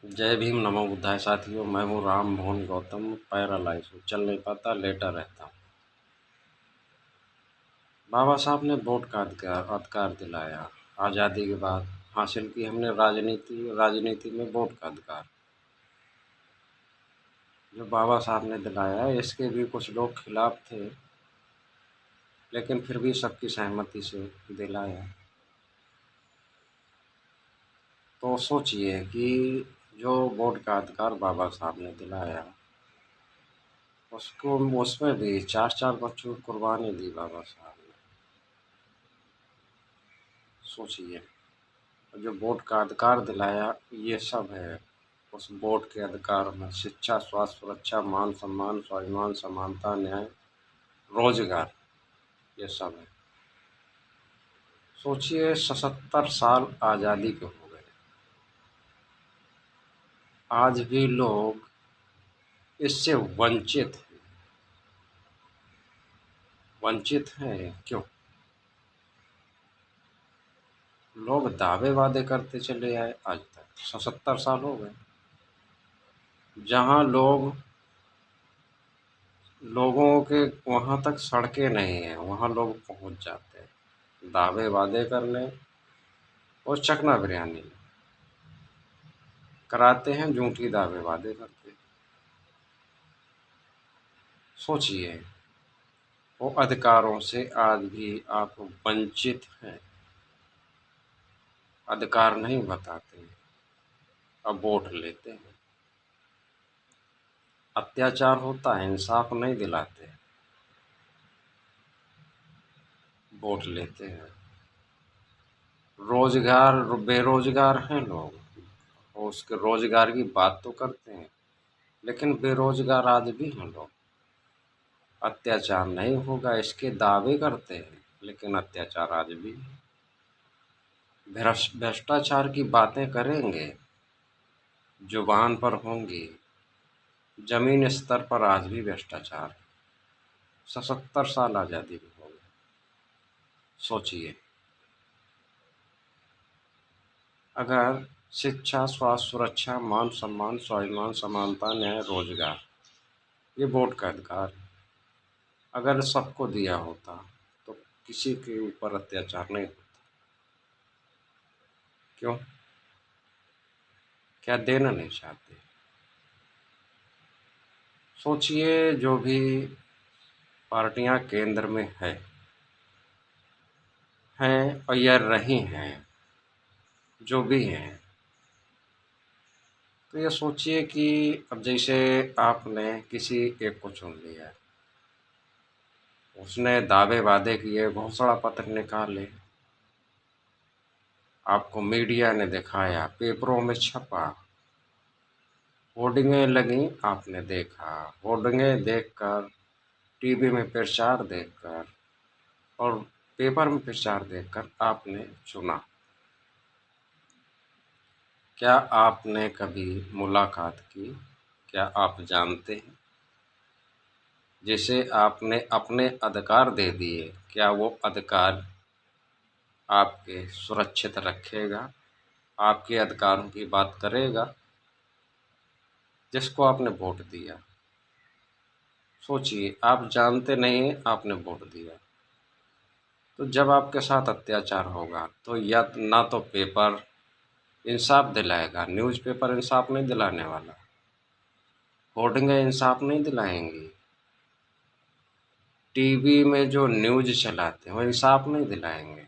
जय भीम, नमो बुद्धाय। साथियों, मैं हूँ राम मोहन गौतम। पैरालाइज हूँ, चल नहीं पाता, लेटा रहता हूँ। बाबा साहब ने वोट का अधिकार दिलाया। आज़ादी के बाद हासिल की हमने राजनीति में वोट का अधिकार जो बाबा साहब ने दिलाया। इसके भी कुछ लोग खिलाफ थे, लेकिन फिर भी सबकी सहमति से दिलाया। तो सोचिए कि जो वोट का अधिकार बाबा साहब ने दिलाया, उसको उसमें भी चार चार बच्चों की कुर्बानी दी बाबा साहब ने। सोचिए, जो वोट का अधिकार दिलाया, ये सब है। उस वोट के अधिकार में शिक्षा, स्वास्थ्य, सुरक्षा, मान सम्मान, स्वाभिमान, समानता, न्याय, रोजगार, ये सब है। सोचिए, 77 साल आज़ादी के हो गए, आज भी लोग इससे वंचित हैं। क्यों? लोग दावे वादे करते चले आए आज तक, 77 साल हो गए। जहाँ लोगों के वहाँ तक सड़कें नहीं हैं, वहाँ लोग पहुँच जाते हैं दावे वादे करने और चकना बिरयानी कराते हैं, झूठी दावे वादे करते हैं। सोचिए, वो अधिकारों से आज भी आप वंचित हैं, अधिकार नहीं बताते, अब वोट लेते हैं। अत्याचार होता है, इंसाफ नहीं दिलाते, वोट लेते हैं। बेरोजगार हैं लोग, और उसके रोजगार की बात तो करते हैं, लेकिन बेरोजगार आज भी हैं लोग। अत्याचार नहीं होगा इसके दावे करते हैं, लेकिन अत्याचार आज भी है। भ्रष्टाचार की बातें करेंगे, जुबान पर होंगी, जमीन स्तर पर आज भी भ्रष्टाचार। 77 साल आज़ादी में हो गए। सोचिए, अगर शिक्षा, स्वास्थ्य, सुरक्षा, मान सम्मान, स्वाभिमान, समानता, न्याय, रोजगार, ये वोट का अधिकार है। अगर सबको दिया होता तो किसी के ऊपर अत्याचार नहीं होता। क्यों? क्या देना नहीं चाहते? सोचिए, जो भी पार्टियां केंद्र में हैं और या रही हैं, जो भी हैं, तो ये सोचिए कि अब जैसे आपने किसी एक को चुन लिया, उसने दावे वादे किए, घोषणा पत्र निकाले, आपको मीडिया ने दिखाया, पेपरों में छपा, होर्डिंगें लगी, आपने देखा, होर्डिंगें देखकर, टीवी में प्रचार देखकर और पेपर में प्रचार देखकर आपने चुना। क्या आपने कभी मुलाकात की? क्या आप जानते हैं, जिसे आपने अपने अधिकार दे दिए, क्या वो अधिकार आपके सुरक्षित रखेगा, आपके अधिकारों की बात करेगा, जिसको आपने वोट दिया? सोचिए, आप जानते नहीं हैं, आपने वोट दिया, तो जब आपके साथ अत्याचार होगा तो या ना तो पेपर इंसाफ दिलाएगा, न्यूज़पेपर इंसाफ नहीं दिलाने वाला, होर्डिंगें इंसाफ नहीं दिलाएंगी, टीवी में जो न्यूज़ चलाते हैं वो इंसाफ नहीं दिलाएंगे।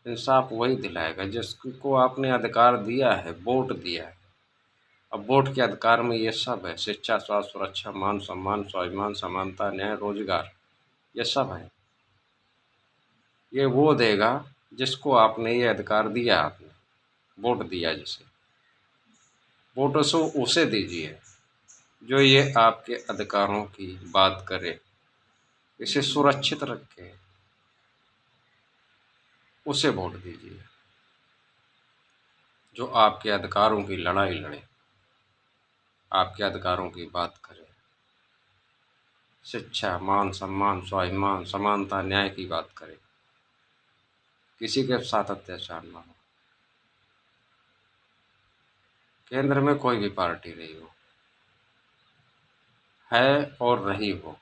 इंसाफ वही दिलाएगा जिसको आपने अधिकार दिया है, वोट दिया है। अब वोट के अधिकार में ये सब है, शिक्षा, स्वास्थ्य, सुरक्षा, मान सम्मान, स्वाभिमान, समानता, न्याय, रोजगार, ये सब है। ये वो देगा जिसको आपने ये अधिकार दिया, आपने वोट दिया जिसे। वोट उसे दीजिए जो ये आपके अधिकारों की बात करे, इसे सुरक्षित रखे, उसे वोट दीजिए जो आपके अधिकारों की लड़ाई लड़े, आपके अधिकारों की बात करे, शिक्षा, मान सम्मान, स्वाभिमान, समानता, न्याय की बात करे, किसी के साथ अत्याचार ना हो। केंद्र में कोई भी पार्टी रही हो, है और रही हो,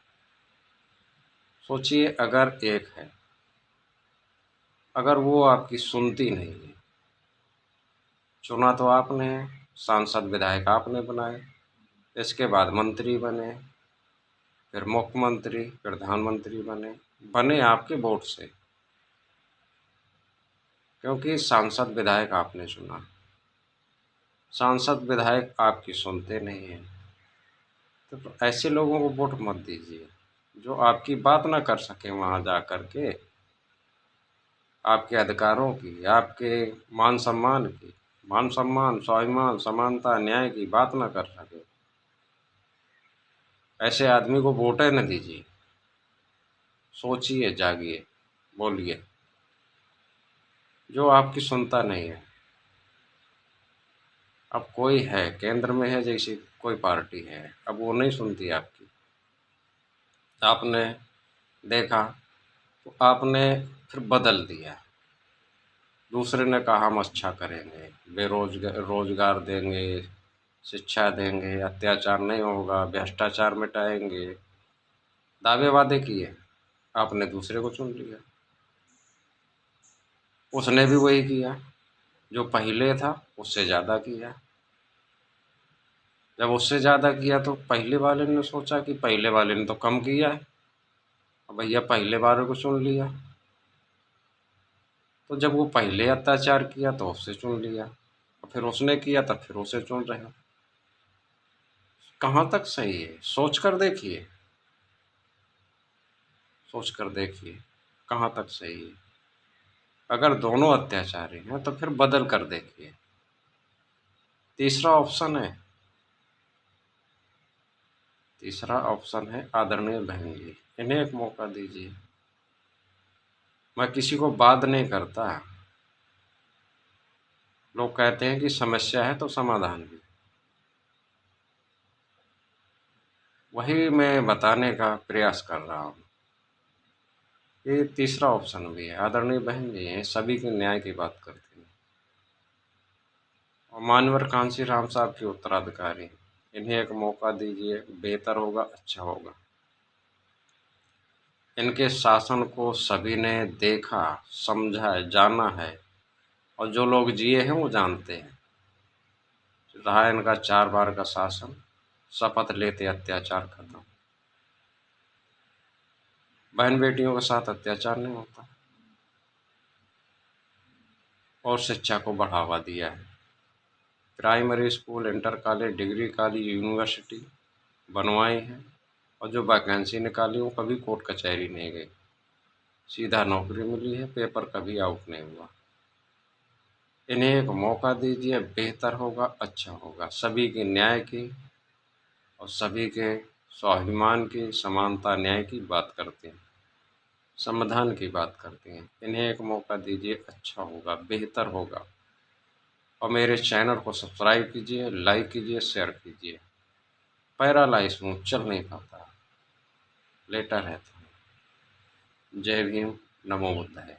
सोचिए अगर एक है, अगर वो आपकी सुनती नहीं है, चुना तो आपने है, सांसद विधायक आपने बनाए, इसके बाद मंत्री बने, फिर मुख्यमंत्री, प्रधानमंत्री बने, बने आपके वोट से, क्योंकि सांसद विधायक आपने चुना। सांसद विधायक आपकी सुनते नहीं हैं, तो ऐसे लोगों को वोट मत दीजिए जो आपकी बात ना कर सकें वहाँ जा कर के, आपके अधिकारों की, आपके मान सम्मान की, मान सम्मान, स्वाभिमान, समानता, न्याय की बात ना कर सके, ऐसे आदमी को वोटें न दीजिए। सोचिए, जागिए, बोलिए, जो आपकी सुनता नहीं है। अब कोई है केंद्र में है, जैसी कोई पार्टी है, अब वो नहीं सुनती आपकी, आपने देखा तो आपने फिर बदल दिया। दूसरे ने कहा हम अच्छा करेंगे, रोजगार देंगे, शिक्षा देंगे, अत्याचार नहीं होगा, भ्रष्टाचार मिटाएंगे, दावे वादे किए, आपने दूसरे को चुन लिया। उसने भी वही किया जो पहले था, उससे ज़्यादा किया। जब उससे ज़्यादा किया तो पहले वाले ने सोचा कि पहले वाले ने तो कम किया है, अब भैया पहले वाले को चुन लिया। तो जब वो पहले अत्याचार किया तो उससे चुन लिया, और फिर उसने किया तब फिर उसे चुन रहे हो। कहाँ तक सही है? सोच कर देखिए, सोच कर देखिए कहाँ तक सही है। अगर दोनों अत्याचारी हैं तो फिर बदल कर देखिए। तीसरा ऑप्शन है, तीसरा ऑप्शन है आदरणीय बहन जी, इन्हें एक मौका दीजिए। मैं किसी को बात नहीं करता, लोग कहते हैं कि समस्या है तो समाधान भी, वही मैं बताने का प्रयास कर रहा हूँ। ये तीसरा ऑप्शन भी है, आदरणीय बहन जी हैं, सभी के न्याय की बात करती हैं, और मानवर कांसी राम साहब के उत्तराधिकारी, इन्हें एक मौका दीजिए, बेहतर होगा, अच्छा होगा। इनके शासन को सभी ने देखा, समझा है, जाना है, और जो लोग जिए हैं वो जानते हैं। रहा इनका 4 बार का शासन, शपथ लेते अत्याचार खत्म। बहन बेटियों के साथ अत्याचार नहीं होता, और शिक्षा को बढ़ावा दिया है। Primary school, inter college, degree college, university बनवाई है, और जो वैकेंसी निकाली वो कभी कोर्ट कचहरी नहीं गई, सीधा नौकरी मिली है, पेपर कभी आउट नहीं हुआ। इन्हें एक मौका दीजिए, बेहतर होगा, अच्छा होगा, सभी के न्याय की और सभी के स्वाभिमान की, समानता, न्याय की बात करते हैं, समाधान की बात करते हैं। इन्हें एक मौका दीजिए, अच्छा होगा, बेहतर होगा। और मेरे चैनल को सब्सक्राइब कीजिए, लाइक कीजिए, शेयर कीजिए। पैरालाइज हूँ, चल नहीं पाता, लेटा रहता हूँ। जय भीम, नमो बुद्धाय।